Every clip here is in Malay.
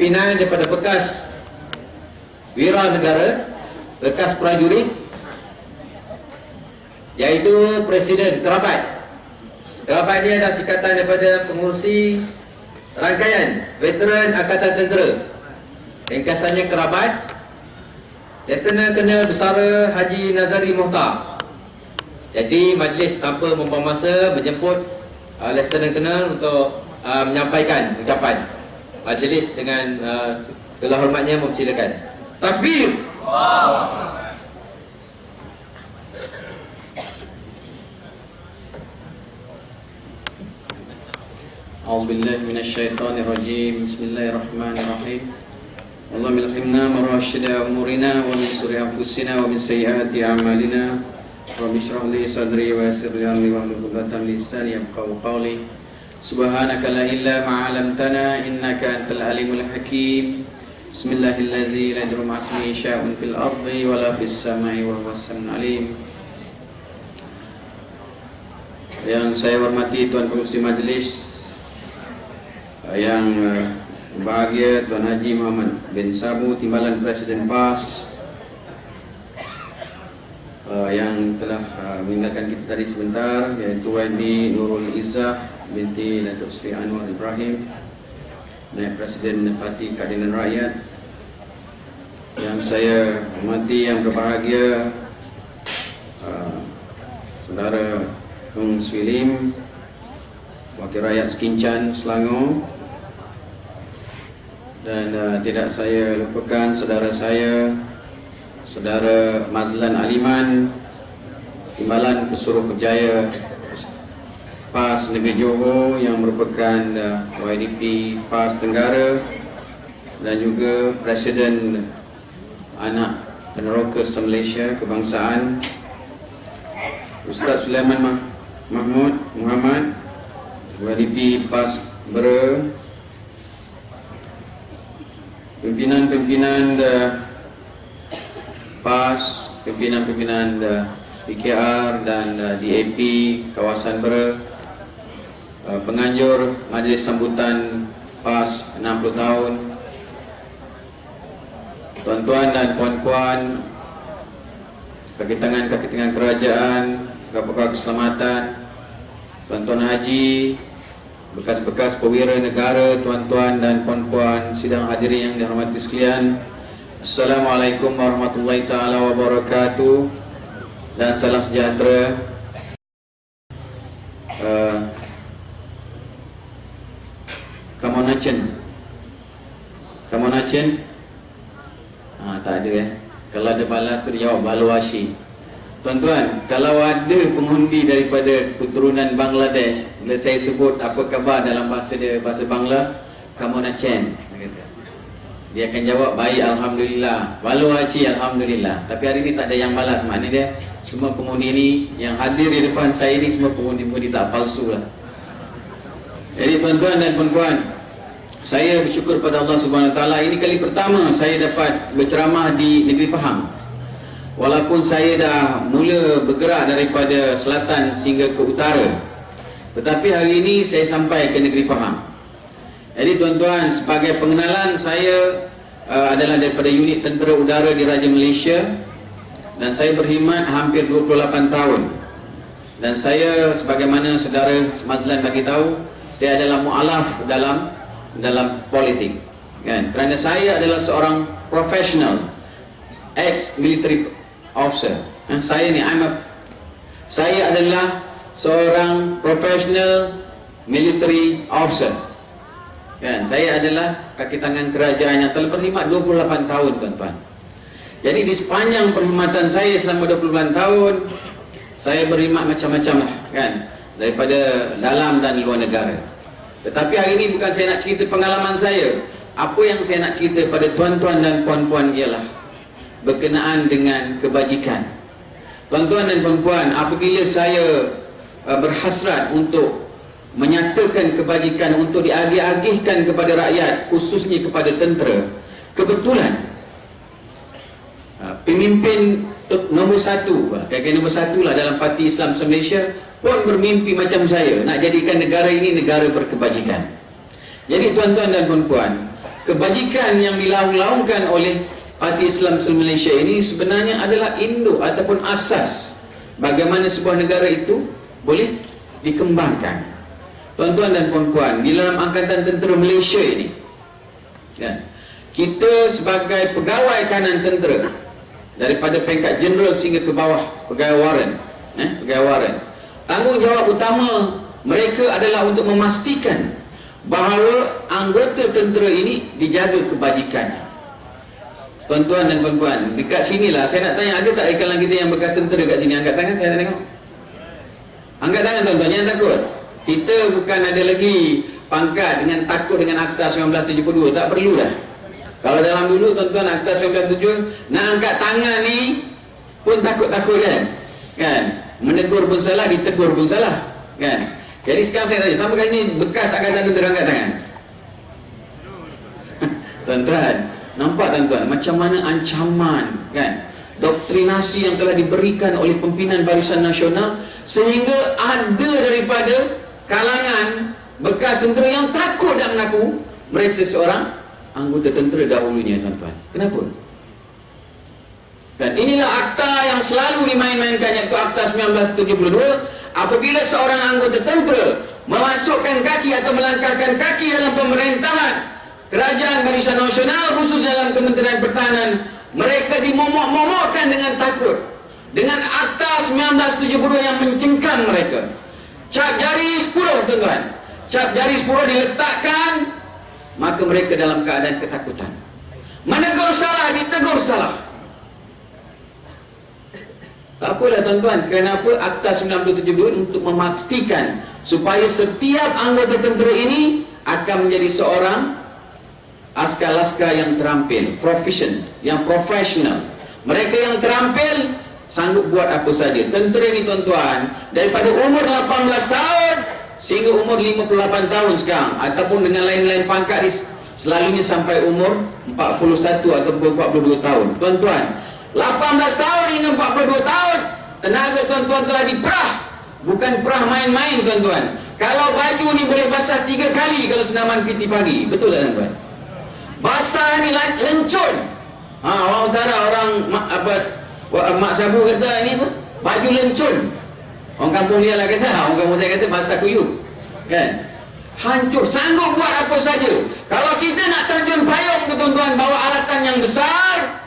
pimpinan daripada bekas wira negara, bekas prajurit, iaitu Presiden Terabat. Terabat ini adalah singkatan daripada pengurusi rangkaian veteran Angkatan Tentera, ringkasannya Kerabat. Lieutenant Colonel Besara Haji Nazari Mohtar. Jadi majlis tanpa membuang masa menjemput Lieutenant Colonel untuk menyampaikan ucapan. Majlis dengan segala hormatnya mempersilakan. Takbir. A'udzubillahi minasyaitonirrajim. Bismillahirrahmanirrahim. Allahumma ilhamna marashida umurina wa min shururi anfusina wa min sayyiati a'malina. Rabbi shrah li sadri wa yassir li amri wahlul 'uqdatam min lisani yafqahu qawli. Subhanaka la ilma ma 'allamtana innaka antal alimul hakim. Bismillahirrahmanirrahim. La yadurru ma'asmihi syai'un fil ardi wa la fis samai wa huwas samiul alim. Yang saya hormati Tuan Pengerusi Majlis, yang bahagia Tuan Haji Muhammad bin Sabu, Timbalan Presiden PAS, yang telah meninggalkan kita tadi sebentar, iaitu YB Nurul Izzah binti Datuk Seri Anwar Ibrahim, Naib Presiden Parti Keadilan Rakyat. Yang saya hormati, yang berbahagia Saudara Tung Swilim, Wakil Rakyat Sekincan Selangor. Dan tidak saya lupakan saudara saya, Saudara Mazlan Aliman, Timbalan Pesuruh Kerjaya PAS Negeri Johor, yang merupakan YDP PAS Tenggara, dan juga Presiden Anak Peneroka Malaysia Kebangsaan, Ustaz Sulaiman Mahmud Muhammad, YDP PAS Bera, pimpinan-pimpinan PAS, pimpinan-pimpinan PKR dan DAP kawasan Bera, penganjur majlis sambutan PAS 60 tahun, tuan-tuan dan puan-puan, kaki tangan kerajaan, pegawai keselamatan, tuan-tuan haji, bekas-bekas perwira negara, tuan-tuan dan puan-puan sidang hadirin yang dihormati sekalian, Assalamualaikum warahmatullahi taala wabarakatuh, dan salam sejahtera. Come on Achin. Tak ada ya. Kalau ada balas tu jawab Balwashi. Tuan-tuan, kalau ada pengundi daripada keturunan Bangladesh, bila saya sebut apa khabar dalam bahasa dia, bahasa Bangla, Come on Achin, dia akan jawab baik alhamdulillah, walau haji alhamdulillah. Tapi hari ini tak ada yang balas. Maknanya dia, semua pengundi ni yang hadir di depan saya ni semua pengundi-pengundi tak palsu lah. Jadi tuan-tuan dan puan-puan, saya bersyukur pada Allah Subhanahu Wa Taala, ini kali pertama saya dapat berceramah di Negeri Pahang. Walaupun saya dah mula bergerak daripada selatan sehingga ke utara, tetapi hari ini saya sampai ke Negeri Pahang. Jadi tuan-tuan, sebagai pengenalan, saya adalah daripada unit tentera udara di Raja Malaysia, dan saya berkhidmat hampir 28 tahun. Dan saya, sebagaimana saudara Mazlan bagi tahu, saya adalah mu'alaf dalam politik, kan? Kerana saya adalah seorang profesional, ex-military officer. Saya adalah seorang profesional military officer. Kan, saya adalah kaki tangan kerajaan yang telah berkhidmat 28 tahun, tuan-tuan. Jadi di sepanjang perkhidmatan saya selama 28 tahun, saya berkhidmat macam-macam lah, kan, daripada dalam dan luar negara. Tetapi hari ini bukan saya nak cerita pengalaman saya. Apa yang saya nak cerita pada tuan-tuan dan puan-puan ialah berkenaan dengan kebajikan. Tuan-tuan dan puan-puan, apabila saya berhasrat untuk menyatakan kebajikan, untuk diagih-agihkan kepada rakyat, khususnya kepada tentera, kebetulan pemimpin nombor satu, kaki nombor satu lah dalam Parti Islam Malaysia pun bermimpi macam saya, nak jadikan negara ini negara berkebajikan. Jadi tuan-tuan dan puan-puan, kebajikan yang dilaung-laungkan oleh Parti Islam Malaysia ini sebenarnya adalah induk ataupun asas bagaimana sebuah negara itu boleh dikembangkan. Tuan-tuan dan puan-puan, di dalam Angkatan Tentera Malaysia ini, kan, kita sebagai pegawai kanan tentera, daripada peringkat jeneral sehingga ke bawah pegawai waran, tanggungjawab utama mereka adalah untuk memastikan bahawa anggota tentera ini dijaga kebajikannya. Tuan-tuan dan puan-puan, dekat sinilah saya nak tanya, ada tak di kalangan kita yang bekas tentera kat sini? Angkat tangan, saya nak tengok. Angkat tangan tuan-tuan, jangan takut. Kita bukan ada lagi pangkat dengan takut dengan Akta 1972, tak perlu dah. Kalau dalam dulu tuan-tuan Akta 1977 nak angkat tangan ni pun takut-takut kan? Menegur pun salah, ditegur pun salah, kan? Jadi sekarang saya tanya, sama kali ni bekas Angkatan Tentera angkat tangan. Tuan-tuan, nampak tuan-tuan macam mana ancaman, kan, doktrinasi yang telah diberikan oleh pimpinan Barisan Nasional, sehingga ada daripada kalangan bekas tentera yang takut dan mengaku mereka seorang anggota tentera dahulunya, tuan-tuan. Kenapa? Dan inilah akta yang selalu dimain-mainkan, iaitu Akta 1972. Apabila seorang anggota tentera memasukkan kaki atau melangkahkan kaki dalam pemerintahan Kerajaan Barisan Nasional, khusus dalam Kementerian Pertahanan, mereka dimomok-momokkan dengan takut dengan Akta 1972 yang mencengkam mereka. Cap jari 10, tuan-tuan, cap jari 10 diletakkan, maka mereka dalam keadaan ketakutan. Menegur salah, ditegur salah. Tak apalah tuan-tuan, kenapa Akta 1972 untuk memastikan supaya setiap anggota tentera ini akan menjadi seorang askar-askar yang terampil, yang profesional. Mereka yang terampil sanggup buat apa saja. Tentera ini tuan-tuan, daripada umur 18 tahun sehingga umur 58 tahun sekarang, ataupun dengan lain-lain pangkat selalunya sampai umur 41 atau 42 tahun. Tuan-tuan, 18 tahun hingga 42 tahun, tenaga tuan-tuan telah diperah. Bukan perah main-main, tuan-tuan. Kalau baju ni boleh basah 3 kali kalau senaman PT pagi. Betul tak, tuan-tuan? Basah ni lencun. Orang utara, orang mak sabu kata ni apa? Baju lencun. Orang kampung dia lah kata, orang kampung saya kata basah kuyup, kan? Hancur, sanggup buat apa saja. Kalau kita nak terjun payung ke, tuan-tuan, bawa alatan yang besar,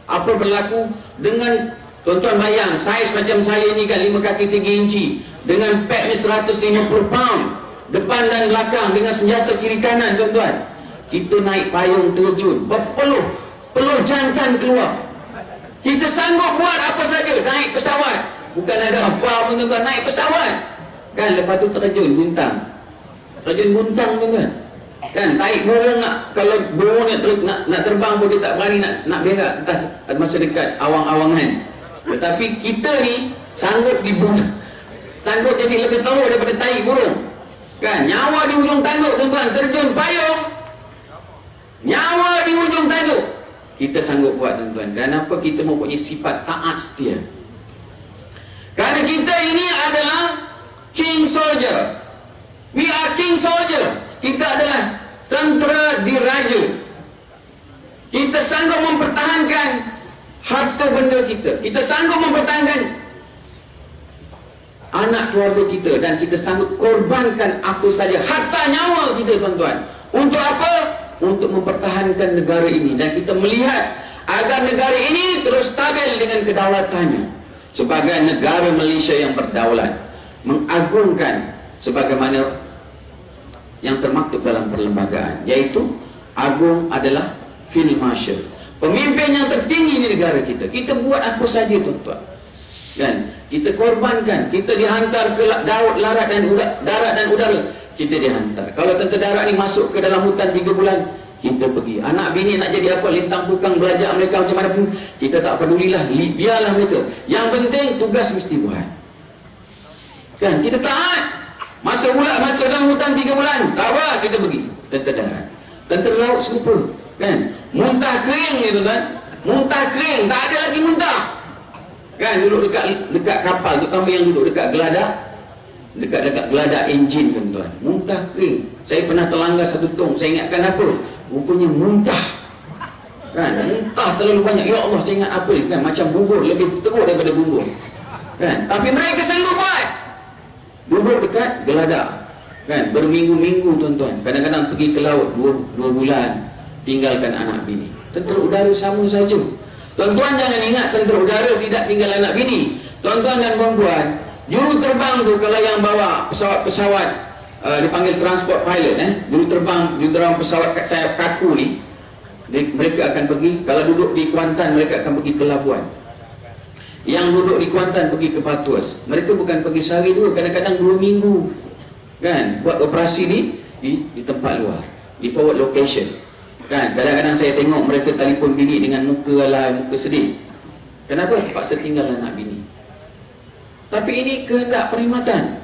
apa berlaku dengan, tuan-tuan bayang, saiz macam saya ni kan, 5 kaki 3 inci, dengan pek ni 150 pound, depan dan belakang, dengan senjata kiri kanan, tuan-tuan. Kita naik payung terjun, peluh jantan keluar. Kita sanggup buat apa saja, naik pesawat. Bukan ada apa pun, tuan-tuan, naik pesawat, kan, lepas tu terjun buntang, tuan-tuan, kan, taik burung kalau burung nak terbang pun dia tak berani nak berak atas masa dekat awang-awangan. Tetapi kita ni sanggup tanduk jadi lebih teruk daripada taik burung, kan, nyawa di ujung tanduk, tuan-tuan, terjun payung, nyawa di ujung tanduk, kita sanggup buat, tuan-tuan. Dan apa? Kita mempunyai sifat taat setia, kerana kita ini adalah king soldier. We are king soldier. Kita adalah tentera diraja. Kita sanggup mempertahankan harta benda kita. Kita sanggup mempertahankan anak keluarga kita. Dan kita sanggup korbankan apa saja, harta nyawa kita, tuan-tuan. Untuk apa? Untuk mempertahankan negara ini. Dan kita melihat agar negara ini terus stabil dengan kedaulatannya. Sebagai negara Malaysia yang berdaulat, mengagungkan sebagaimana yang termaktub dalam perlembagaan, iaitu agung adalah Field Marshal, pemimpin yang tertinggi di negara kita. Kita buat apa saja, tuan-tuan, kan, kita korbankan. Kita dihantar ke darat dan udara, kita dihantar. Kalau tentera darat ni masuk ke dalam hutan 3 bulan, kita pergi. Anak bini nak jadi apa, lintang pukang, belajar mereka macam mana pun, kita tak pedulilah, biarlah mereka. Yang penting tugas mesti buat, kan. Kita taat. Masuk dalam hutan 3 bulan, tak apa, kita pergi. Tentera darat, tentera laut serupa, kan. Muntah kering ni, tuan-tuan, muntah kering, tak ada lagi muntah, kan. Duduk dekat kapal, terutama yang duduk dekat geladak enjin, tuan-tuan, muntah kering. Saya pernah terlanggar satu tong. Saya ingatkan apa, rupanya muntah. Kan, muntah terlalu banyak. Ya Allah, saya ingat apa ni kan, macam bubur, lebih teruk daripada bubur. Kan, tapi mereka sanggup buat. Duduk dekat geladak. Kan, berminggu-minggu tuan-tuan. Kadang-kadang pergi ke laut 2 bulan, tinggalkan anak bini. Tentera udara sama saja. Tuan-tuan jangan ingat tentera udara tidak tinggal anak bini. Tuan-tuan dan puan-puan, juru terbang tu kalau yang bawa pesawat-pesawat dipanggil transport pilot, juru terbang pesawat kat sayap kaku ni, mereka akan pergi, kalau duduk di Kuantan mereka akan pergi ke Labuan. Yang duduk di Kuantan pergi ke Patuas. Mereka bukan pergi sehari dua, kadang-kadang 2 minggu. Kan, buat operasi di tempat luar, di forward location. Kan, kadang-kadang saya tengok mereka telefon bini dengan muka alay, muka sedih. Kenapa? Terpaksa tinggal anak bini. Tapi ini kehendak perkhidmatan.